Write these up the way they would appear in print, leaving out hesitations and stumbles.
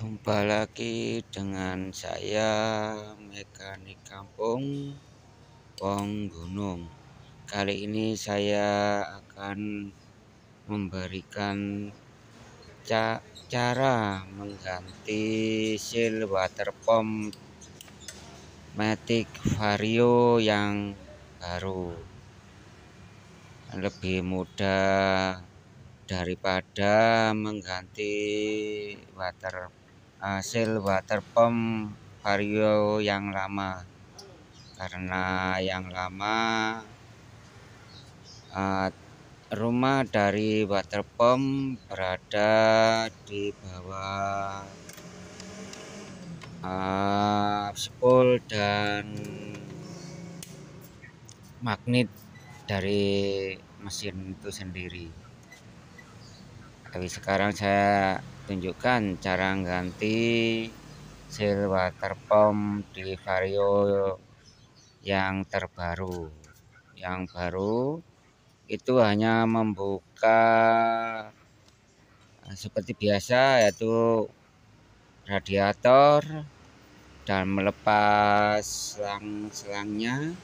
Jumpa lagi dengan saya, mekanik kampung Wong Gunung. Kali ini saya akan memberikan cara mengganti seal water pump Matic Vario yang baru. Lebih mudah daripada mengganti seal water pump Vario yang lama, karena yang lama rumah dari water pump berada di bawah spool dan magnet dari mesin itu sendiri. Tapi sekarang saya tunjukkan cara ganti seal water pump di Vario yang terbaru. Yang baru itu hanya membuka seperti biasa, yaitu radiator dan melepas selang-selangnya,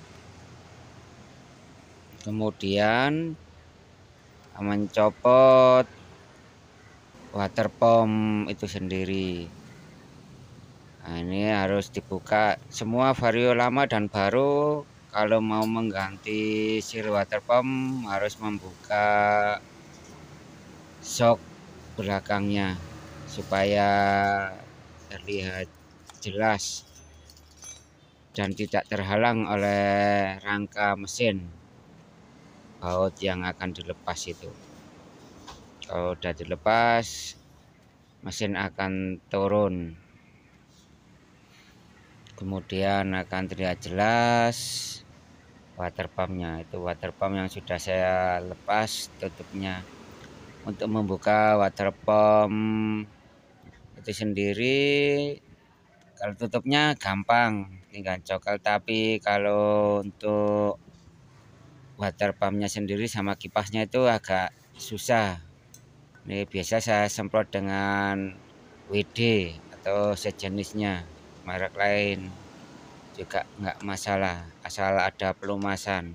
kemudian mencopot water pump itu sendiri. Nah, ini harus dibuka semua Vario lama dan baru. Kalau mau mengganti seal water pump harus membuka shock belakangnya supaya terlihat jelas dan tidak terhalang oleh rangka mesin baut yang akan dilepas itu. Kalau sudah dilepas, mesin akan turun, kemudian akan terlihat jelas water pumpnya. Itu water pump yang sudah saya lepas tutupnya. Untuk membuka water pump itu sendiri, kalau tutupnya gampang, tinggal cokal. Tapi kalau untuk water pumpnya sendiri sama kipasnya itu agak susah. Ini biasa saya semprot dengan WD atau sejenisnya, merek lain juga nggak masalah, asal ada pelumasan.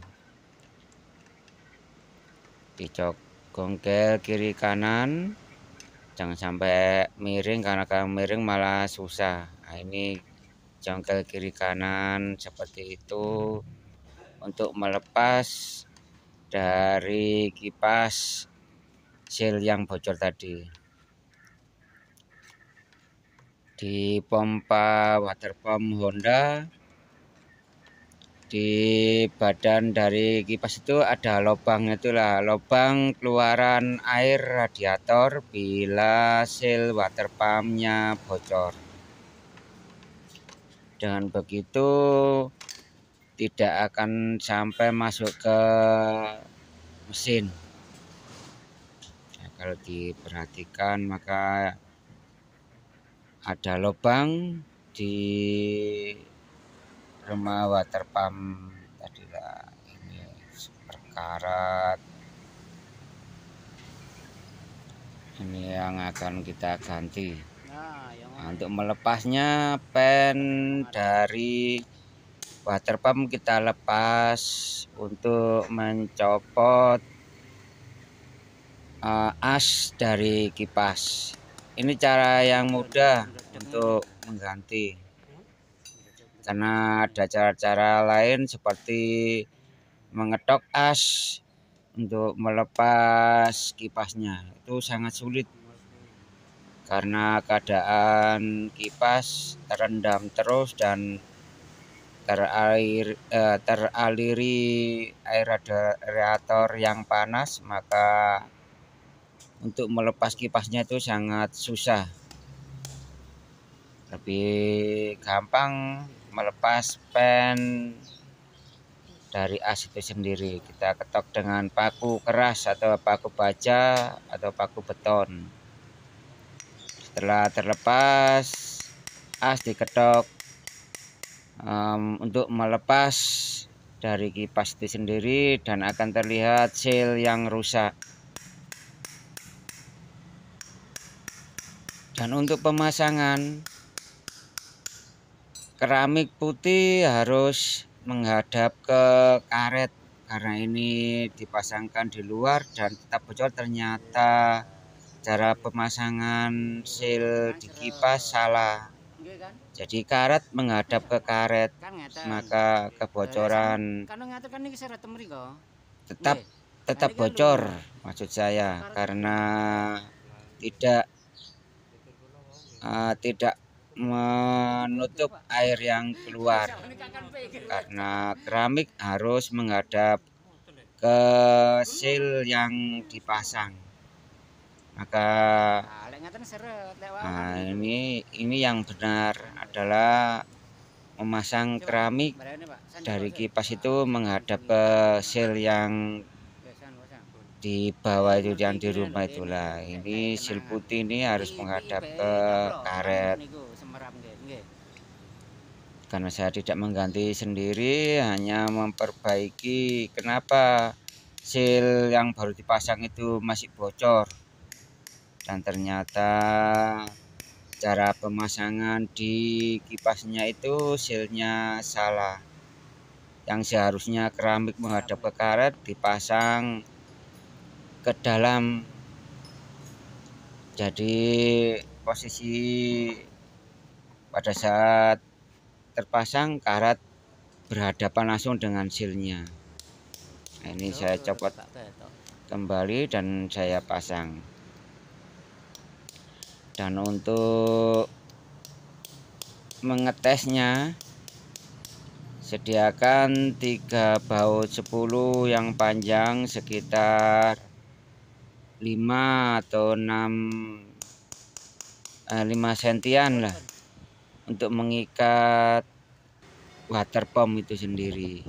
Dicongkel kiri kanan, jangan sampai miring, karena kalau miring malah susah. Nah, ini jongkel kiri kanan seperti itu untuk melepas dari kipas seal yang bocor tadi. Di pompa water pump Honda, di badan dari kipas itu ada lubang, itulah lubang keluaran air radiator bila seal water pumpnya bocor. Dengan begitu tidak akan sampai masuk ke mesin. Nah, kalau diperhatikan maka ada lubang di rumah water pump tadi lah. Ini berkarat. Ini yang akan kita ganti. Nah, untuk melepasnya, pen dari water pump kita lepas untuk mencopot as dari kipas. Ini cara yang mudah untuk mengganti, karena ada cara-cara lain seperti mengetok as untuk melepas kipasnya. Itu sangat sulit karena keadaan kipas terendam terus dan teraliri air radiator yang panas, maka untuk melepas kipasnya itu sangat susah. Lebih gampang melepas pen dari as itu sendiri. Kita ketok dengan paku keras atau paku baja atau paku beton. Setelah terlepas, as diketok untuk melepas dari kipas itu sendiri, dan akan terlihat seal yang rusak. Dan untuk pemasangan keramik putih harus menghadap ke karet, karena ini dipasangkan di luar dan tetap bocor. Ternyata cara pemasangan seal di kipas salah. Jadi karet menghadap ke karet, maka kebocoran tetap bocor, maksud saya, karena tidak menutup air yang keluar, karena keramik harus menghadap ke seal yang dipasang. Maka ini yang benar adalah memasang keramik dari kipas itu menghadap ke seal yang di bawah itu, yang di rumah itulah. Ini seal putih ini harus menghadap ke karet. Karena saya tidak mengganti sendiri, hanya memperbaiki. Kenapa seal yang baru dipasang itu masih bocor, dan ternyata cara pemasangan di kipasnya itu sealnya salah. Yang seharusnya keramik menghadap ke karet dipasang ke dalam. Jadi posisi pada saat terpasang karet berhadapan langsung dengan sealnya. Nah, ini saya copot kembali dan saya pasang. Dan untuk mengetesnya, sediakan 3 baut 10 yang panjang sekitar 5 atau 5 sentian lah, untuk mengikat water pump itu sendiri.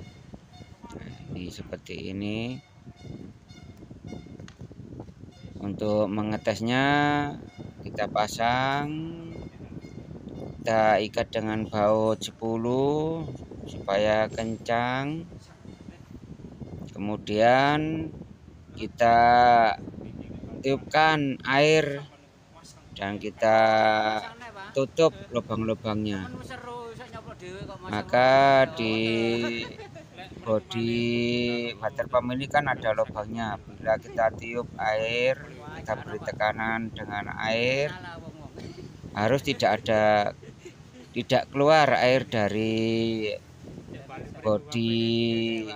Nah, ini seperti ini. Untuk mengetesnya, kita pasang, kita ikat dengan baut 10 supaya kencang. Kemudian kita tiupkan air dan kita tutup lubang-lubangnya. Maka di bodi water pump ini kan ada lubangnya. Bila kita tiup air, kita beri tekanan dengan air, harus tidak keluar air dari bodi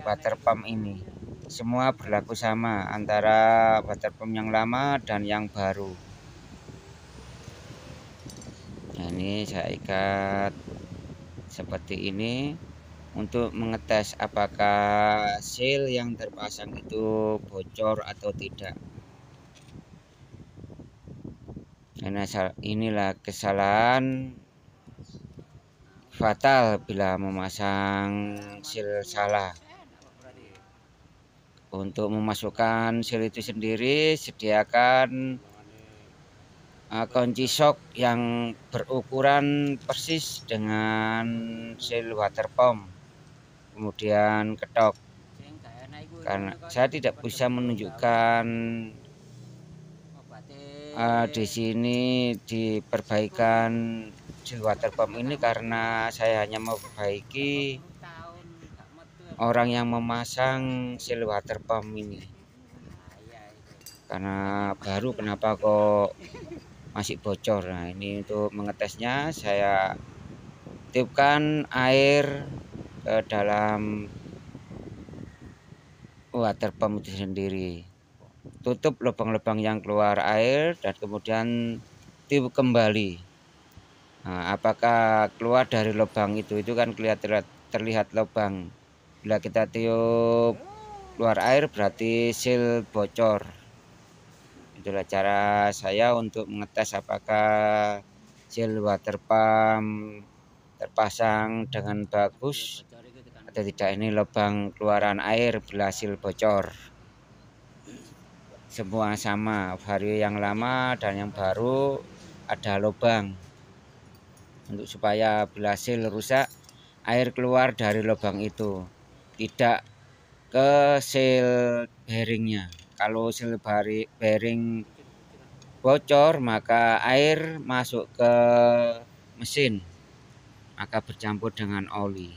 water pump ini. Semua berlaku sama antara water pump yang lama dan yang baru. Nah, ini saya ikat seperti ini untuk mengetes apakah seal yang terpasang itu bocor atau tidak. Karena inilah kesalahan fatal bila memasang seal salah. Untuk memasukkan seal itu sendiri, sediakan kunci shock yang berukuran persis dengan seal water pump, kemudian ketok. Karena saya tidak bisa menunjukkan di sini di perbaikan seal water pump ini, karena saya hanya memperbaiki orang yang memasang seal water pump ini. Karena baru, kenapa kok masih bocor. Nah, ini untuk mengetesnya, saya tiupkan air ke dalam water pump itu sendiri. Tutup lubang-lubang yang keluar air dan kemudian tiup kembali. Nah, apakah keluar dari lubang itu kan terlihat lubang. Bila kita tiup keluar air berarti seal bocor. Itulah cara saya untuk mengetes apakah seal water pump terpasang dengan bagus atau tidak. Ini lubang keluaran air bila seal bocor. Semua sama, vario yang lama dan yang baru ada lubang. Untuk supaya bila seal rusak, air keluar dari lubang itu, tidak ke seal bearingnya. Kalau seal bearing bocor, maka air masuk ke mesin, maka bercampur dengan oli.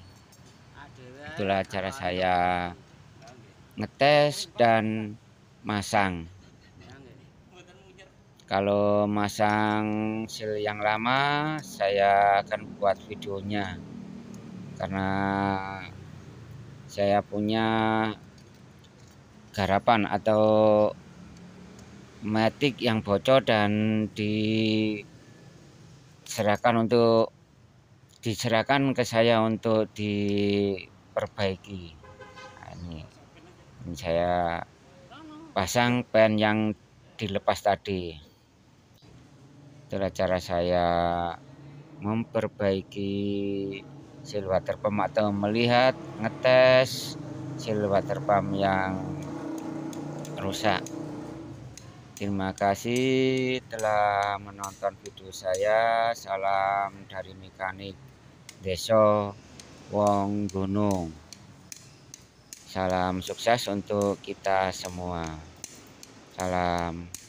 Itulah cara saya ngetes dan masang. Kalau masang seal yang lama, saya akan buat videonya, karena saya punya garapan atau matic yang bocor dan diserahkan ke saya untuk diperbaiki. Nah, ini saya pasang pen yang dilepas tadi. Itulah cara saya memperbaiki seal water pump atau melihat ngetes seal water pump yang rusak. Terima kasih telah menonton video saya. Salam dari mekanik Desa Wong Gunung. Salam sukses untuk kita semua. Salam.